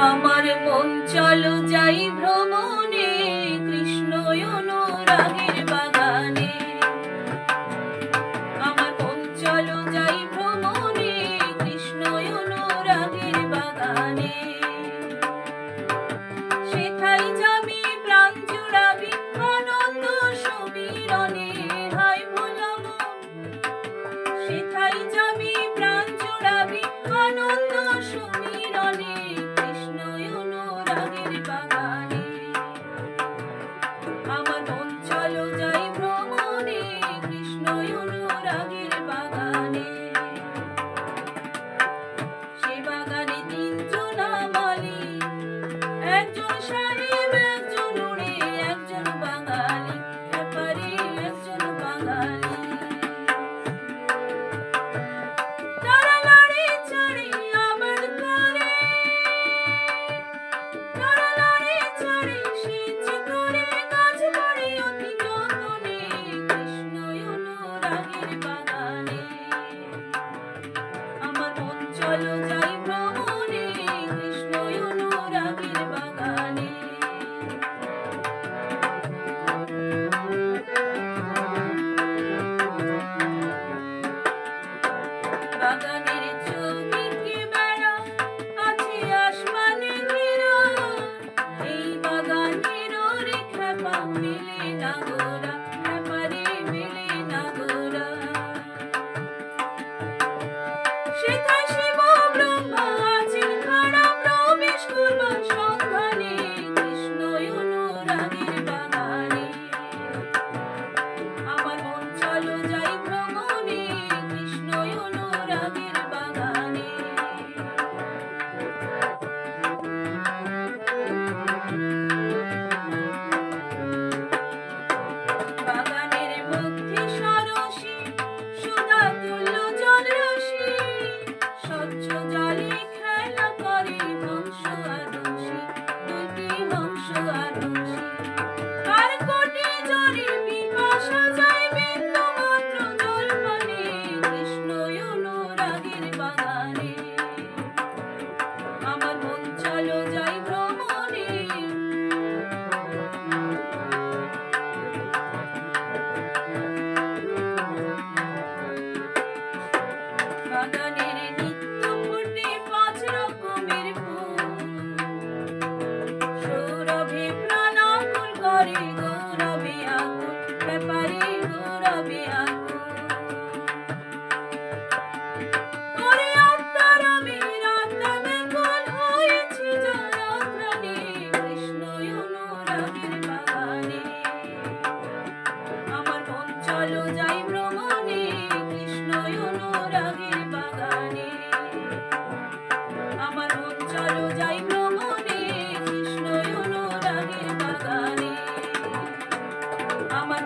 আমার মন চলো যাই ভ্রমণে, কৃষ্ণ অনুরাগের বাগানে। আমার মন চলো যাই ভ্রমণে, কৃষ্ণ অনুরাগের বাগানে। সেথায় যাবি প্রাণ জুড়াবি আনন্দ সমীরণে, হায় ভোলা মন। সেথায় যাবি প্রাণ জুড়াবি আনন্দ সমীরণে, কৃষ্ণ অনুরাগের বাগানে। আমার মন চলো যাই ভ্রমণে, কৃষ্ণ অনুরাগের বাগানে। সে বাগানে তিনজনা মালি, একজন সাহেব, একজন উড়ে, একজন বাঙালি, ব্যাপারে একজন বাঙালি। তারা লড়ে চড়ে আবাদ করে, তারা লড়ে চড়ে সেচ করে, গাছ বাড়ে অতি যতনে, কৃষ্ণ অনুরাগের বাগানে। আমার মন চলো যাই ভ্রমণে, কৃষ্ণ অনুরাগের বাগানে। বাগানের চৌদিকে বেড়া আছে আসমানে ঘেরা, এই বাগানের রেখা পা মেলে না গোরা, ব্যাপারে মেলে না গোরা। সেথায় শিব ব্রহ্মা আছেন খাড়া, প্রবেশ করবার সন্ধানে, কৃষ্ণ অনুরাগের বাগানে। আমার মন চলো যাই ভ্রমণে, কৃষ্ণ অনুরাগের বাগানে। বাগানের মধ্যে সরসী সুধা তুল্য জলরাশি, স্বচ্ছ জলে খেলা করে হংস আর হংসী, দুইটি হংস আর হংসী। আর কোটি জলে পিপাসা যায় বিন্দু মাত্র জল পানে, কৃষ্ণ অনুরাগের বাগানে। আমার মন চলো যাই ভ্রমণে, বাগানের নিত্য ফোটে পাঁচ রকমের ফুল, সৌরভে প্রাণাকুল করে, গৌরবে আকুল, ব্যাপারে গৌরবে আকুল। ওরে আত্মারামের আত্মা ব্যাকুল হয়েছে জলাঘ্রাণে, কৃষ্ণ অনুরাগের বাগানে। আমার মন চলো যাই ভ্রমণে, কৃষ্ণ অনুরাগের বাগানে। আমার মন চলো যাই ভ্রমণে, কৃষ্ণ অনুরাগের বাগানে। আমার